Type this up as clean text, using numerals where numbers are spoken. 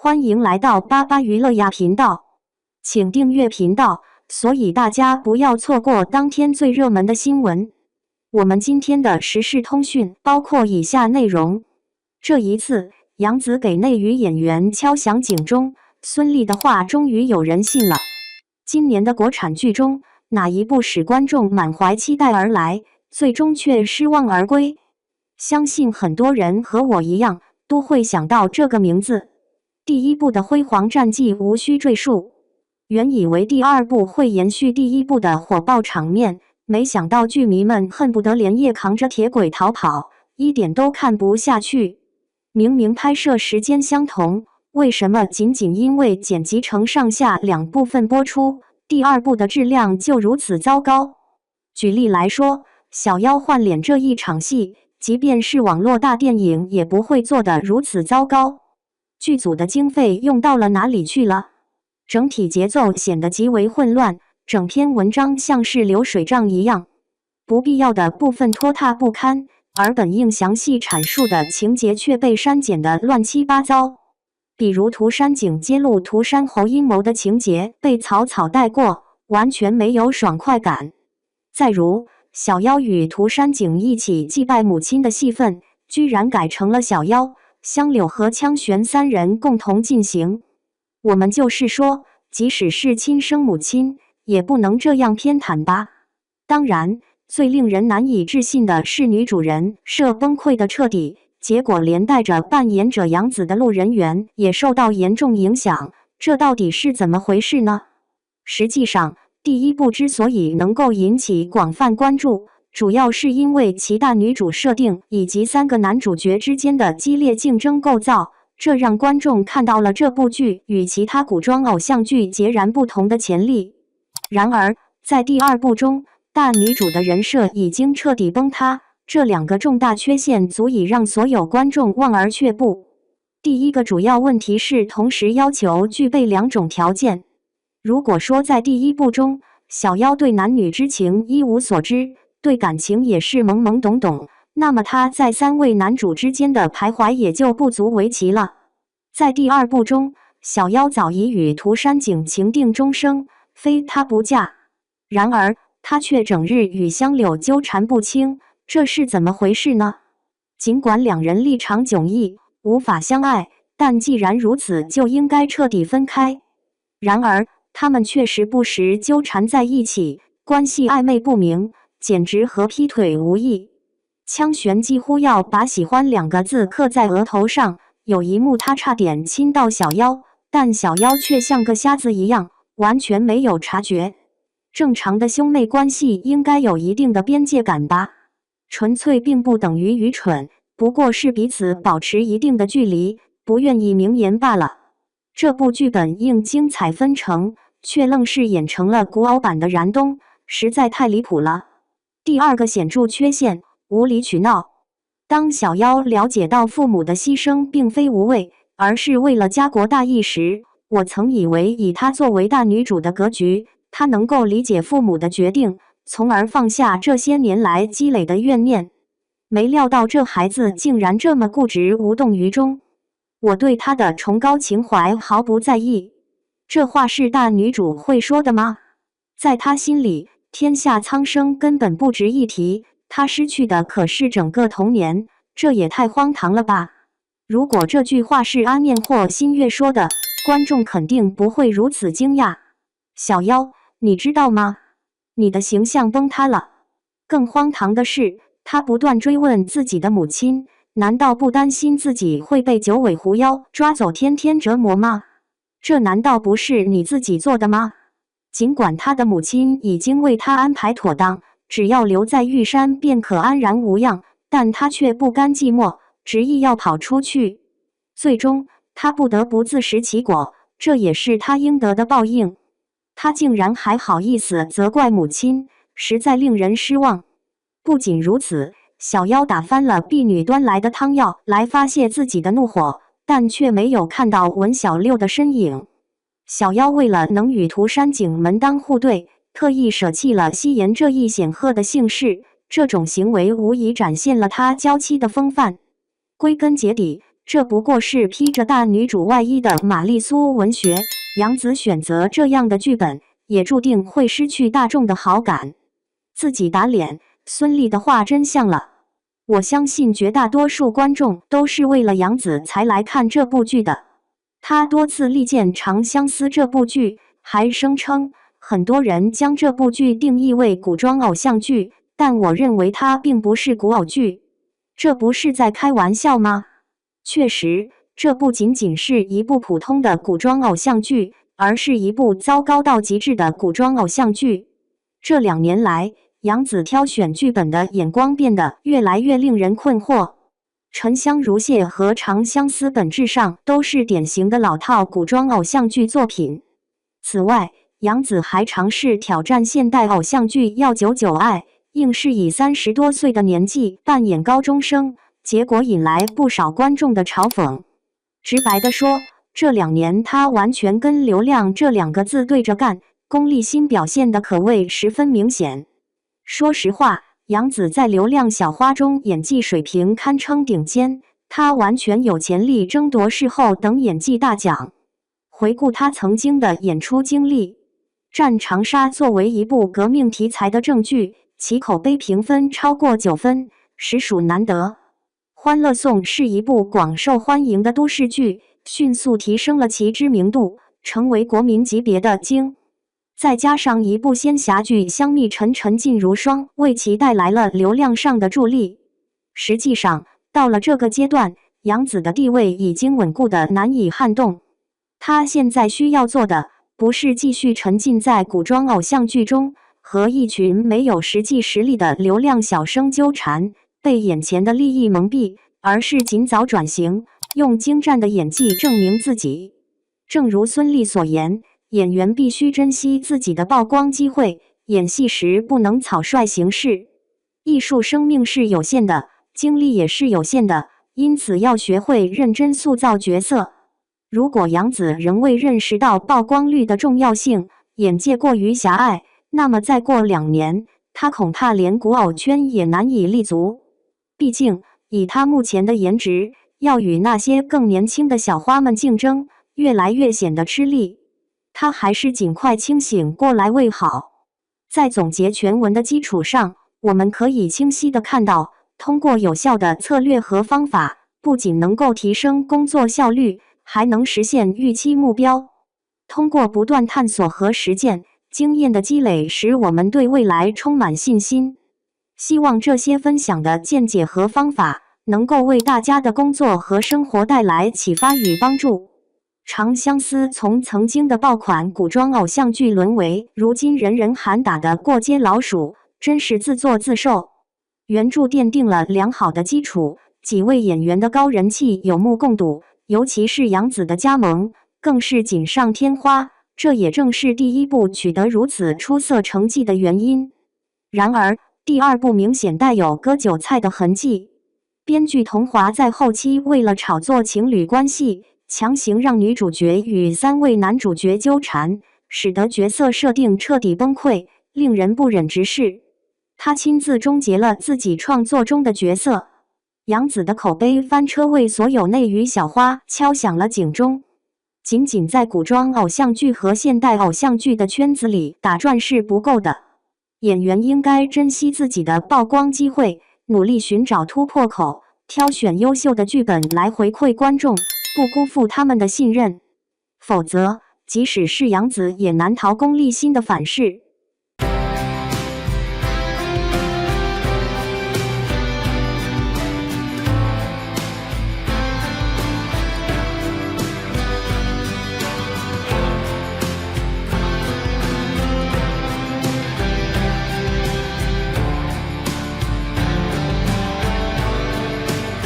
欢迎来到巴巴娱乐呀频道，请订阅频道，所以大家不要错过当天最热门的新闻。我们今天的时事通讯包括以下内容：这一次，杨紫给内娱演员敲响警钟，孙俪的话终于有人信了。今年的国产剧中，哪一部使观众满怀期待而来，最终却失望而归？相信很多人和我一样，都会想到这个名字。第一部的辉煌战绩无需赘述，原以为第二部会延续第一部的火爆场面，没想到剧迷们恨不得连夜扛着铁轨逃跑，一点都看不下去。明明拍摄时间相同，为什么仅仅因为剪辑成上下两部分播出，第二部的质量就如此糟糕？举例来说，小妖换脸这一场戏，即便是网络大电影也不会做得如此糟糕。剧组的经费用到了哪里去了？整体节奏显得极为混乱，整篇文章像是流水账一样，不必要的部分拖沓不堪，而本应详细阐述的情节却被删减得乱七八糟。比如涂山璟揭露涂山侯阴谋的情节被草草带过，完全没有爽快感。再如小妖与涂山璟一起祭拜母亲的戏份，居然改成了小妖、香柳和枪玄三人共同进行。我们就是说，即使是亲生母亲，也不能这样偏袒吧。当然，最令人难以置信的是女主人设崩溃的彻底，结果连带着扮演者杨紫的路人缘也受到严重影响，这到底是怎么回事呢？实际上，第一部之所以能够引起广泛关注，主要是因为其大女主设定以及三个男主角之间的激烈竞争构造，这让观众看到了这部剧与其他古装偶像剧截然不同的潜力。然而，在第二部中，大女主的人设已经彻底崩塌，这两个重大缺陷足以让所有观众望而却步。第一个主要问题是同时要求具备两种条件。如果说在第一部中，小妖对男女之情一无所知，对感情也是懵懵懂懂，那么他在三位男主之间的徘徊也就不足为奇了。在第二部中，小妖早已与涂山璟情定终生，非他不嫁。然而，他却整日与香柳纠缠不清，这是怎么回事呢？尽管两人立场迥异，无法相爱，但既然如此，就应该彻底分开。然而，他们却时不时纠缠在一起，关系暧昧不明，简直和劈腿无异。枪玄几乎要把喜欢两个字刻在额头上，有一幕他差点亲到小妖，但小妖却像个瞎子一样，完全没有察觉。正常的兄妹关系应该有一定的边界感吧？纯粹并不等于愚蠢，不过是彼此保持一定的距离，不愿意明言罢了。这部剧本应精彩纷呈，却愣是演成了古偶版的燃冬，实在太离谱了。第二个显著缺陷，无理取闹。当小妖了解到父母的牺牲并非无谓，而是为了家国大义时，我曾以为以她作为大女主的格局，她能够理解父母的决定，从而放下这些年来积累的怨念。没料到这孩子竟然这么固执无动于衷。我对她的崇高情怀毫不在意，这话是大女主会说的吗？在她心里，天下苍生根本不值一提，她失去的可是整个童年，这也太荒唐了吧！如果这句话是阿念或新月说的，观众肯定不会如此惊讶。小妖，你知道吗？你的形象崩塌了。更荒唐的是，她不断追问自己的母亲，难道不担心自己会被九尾狐妖抓走天天折磨吗？这难道不是你自己做的吗？尽管他的母亲已经为他安排妥当，只要留在玉山便可安然无恙，但他却不甘寂寞，执意要跑出去。最终，他不得不自食其果，这也是他应得的报应。他竟然还好意思责怪母亲，实在令人失望。不仅如此，小妖打翻了婢女端来的汤药来发泄自己的怒火，但却没有看到文小六的身影。小妖为了能与涂山璟门当户对，特意舍弃了夕颜这一显赫的姓氏，这种行为无疑展现了他娇妻的风范。归根结底，这不过是披着大女主外衣的玛丽苏文学。杨紫选择这样的剧本，也注定会失去大众的好感。自己打脸，孙俪的话真像了。我相信绝大多数观众都是为了杨紫才来看这部剧的。她多次力荐《长相思》这部剧，还声称很多人将这部剧定义为古装偶像剧，但我认为它并不是古偶剧。这不是在开玩笑吗？确实，这不仅仅是一部普通的古装偶像剧，而是一部糟糕到极致的古装偶像剧。这2年来，杨紫挑选剧本的眼光变得越来越令人困惑。《沉香如屑》和《长相思》本质上都是典型的老套古装偶像剧作品。此外，杨紫还尝试挑战现代偶像剧要久久爱，硬是以30多岁的年纪扮演高中生，结果引来不少观众的嘲讽。直白地说，这2年她完全跟流量这2个字对着干，功利心表现的可谓十分明显。说实话，杨紫在流量小花中演技水平堪称顶尖，她完全有潜力争夺视后等演技大奖。回顾她曾经的演出经历，《战长沙》作为一部革命题材的正剧，其口碑评分超过9分，实属难得。《欢乐颂》是一部广受欢迎的都市剧，迅速提升了其知名度，成为国民级别的精。再加上一部仙侠剧《香蜜沉沉烬如霜》，为其带来了流量上的助力。实际上，到了这个阶段，杨紫的地位已经稳固的难以撼动。她现在需要做的，不是继续沉浸在古装偶像剧中，和一群没有实际实力的流量小生纠缠，被眼前的利益蒙蔽，而是尽早转型，用精湛的演技证明自己。正如孙俪所言，演员必须珍惜自己的曝光机会，演戏时不能草率行事。艺术生命是有限的，精力也是有限的，因此要学会认真塑造角色。如果杨紫仍未认识到曝光率的重要性，眼界过于狭隘，那么再过2年，她恐怕连古偶圈也难以立足。毕竟，以她目前的颜值，要与那些更年轻的小花们竞争，越来越显得吃力。他还是尽快清醒过来为好。在总结全文的基础上，我们可以清晰地看到，通过有效的策略和方法，不仅能够提升工作效率，还能实现预期目标。通过不断探索和实践，经验的积累使我们对未来充满信心。希望这些分享的见解和方法，能够为大家的工作和生活带来启发与帮助。长相思从曾经的爆款古装偶像剧沦为如今人人喊打的过街老鼠，真是自作自受。原著奠定了良好的基础，几位演员的高人气有目共睹，尤其是杨紫的加盟，更是锦上添花。这也正是第1部取得如此出色成绩的原因。然而，第2部明显带有割韭菜的痕迹。编剧桐华在后期为了炒作情侣关系，强行让女主角与3位男主角纠缠，使得角色设定彻底崩溃，令人不忍直视。他亲自终结了自己创作中的角色。杨紫的口碑翻车，为所有内娱小花敲响了警钟。仅仅在古装偶像剧和现代偶像剧的圈子里打转是不够的，演员应该珍惜自己的曝光机会，努力寻找突破口，挑选优秀的剧本来回馈观众，不辜负他们的信任。否则，即使是杨紫也难逃功利心的反噬。